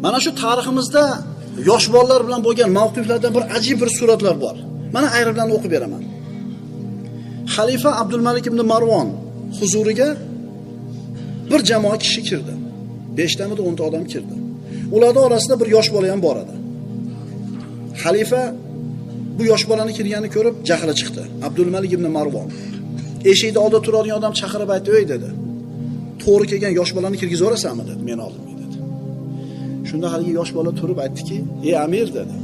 Mana shu tariximizda yosh bolalar bilan bo'lgan mavqiflardan bir ajib bir suratlar bor. Mana ayrimlarini o'qib beraman. Xalifa Abdulmalik ibn Marvon huzuriga bir jamoa kishi kirdi. 5 tami 10 ta odam kirdi. Ularning orasida bir yosh bola ham bor edi. Xalifa bu yosh bolani kirganini ko'rib jahli chiqdi. Abdulmalik ibn Marvon eshikda oldida turadigan odam chaqirib aytdi, "Ey" dedi. "To'g'ri kelgan yosh bolani kirgizib orasanmi?" dedi. "Men oldimga" dedi. Shunda haligi yosh bola turib aytdiki, "Ey amir" dedi.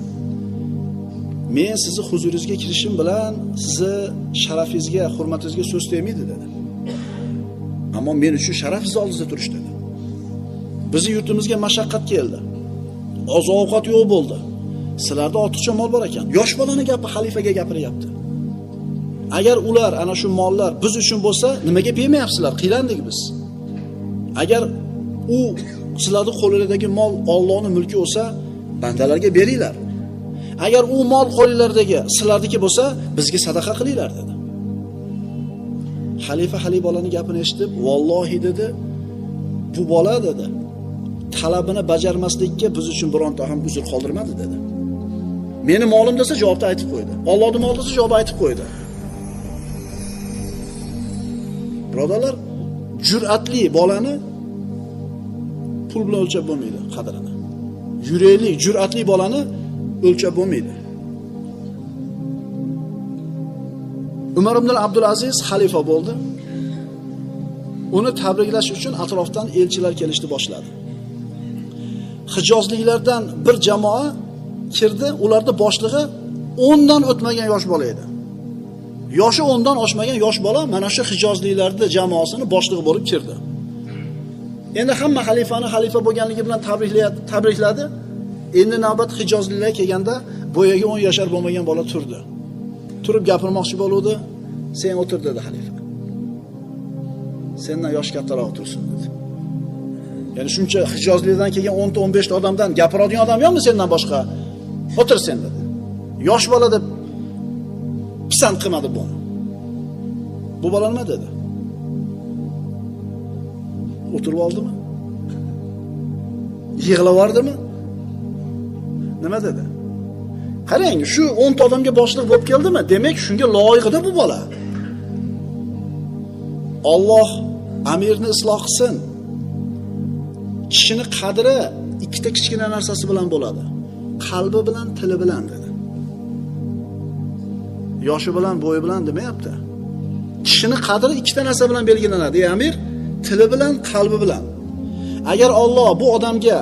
"Men sizni huzuringizga kirishim bilan sizni sharafingizga, hurmatingizga so'z tegmaydi" dedi. "Ammo men uchun sharaf siz oldingizda turish" dedi. "Bizning yurtimizga mashaqqat keldi. Oziq-ovqat yo'q bo'ldi. Sizlarda ortiqcha mol bor ekan." Yosh bolaning gapi xalifaga gapiryapti. Agar ular ana shu mollar biz uchun bo'lsa, nimaga bermayapsizlar? Qiylandik biz. Agar u sizlarning qo'linglardagi mol Allohning mulki bo'lsa, bandalarga beringlar. Agar u mol qo'linglardagi sizlarniki bo'lsa, bizga sadaqa qilinglar dedi. Xalifa haligi bolaning gapini eshitib, "Vallohi" dedi, "bu bola" dedi, "talabini bajarmaslikka biz uchun bironta ham uzr qoldirmadi" dedi. "Meni molim desa javobni aytib qo'ydi. Allohning moli desa javobni aytib qo'ydi." Birodarlar, jur'atli bolani pul bilan o'lchab bo'lmaydi qadrini. Yurakli, jur'atli bolani o'lchab bo'lmaydi. Umar ibn Abdulaziz xalifa bo'ldi. Uni tabriklash uchun atrofdan elchilar kelishni boshladi. Hijozliklardan bir jamoa kirdi, ularning boshlig'i 10 dan o'tmagan yosh bola edi. Yoshi 10 dan oshmagan yosh bola mana shu hijozliklarning jamoasini boshlig'i bo'lib kirdi. Endi hamma xalifani xalifa bo'lganligi bilan tabrikladi. Endi navbat hijozliklar kelganda boyaga 10 yashar bo'lmagan bola turdi. Turib gapirmoqchi bo'ldi. "Sen o'tir" dedi xalifa. "Sendan yosh kattaroq o'tirsin" dedi. Ya'ni shuncha hijozlikdan kelgan 10 ta 15 ta odamdan gapiradigan odam yo'qmi sendan boshqa? "O'tir sen" dedi. Yosh bola deb pisand qilmadi buni. Bu bola nima dedi? O'tirib oldimi? Yig'lab yubordimi? Nima dedi? Qarang, shu 10 ta odamga boshliq bo'lib keldimi? Demak, shunga loyiqda bu bola. Alloh amirni isloh qilsin. Kishini qadri ikkita kichkina narsasi bilan bo'ladi. Qalbi bilan, tili bilan dedi. Yoshi bilan, bo'yi bilan demayapti. Kishini qadri ikkita narsa bilan belgilanadi, ey amir, tili bilan, qalbi bilan. Agar Alloh bu odamga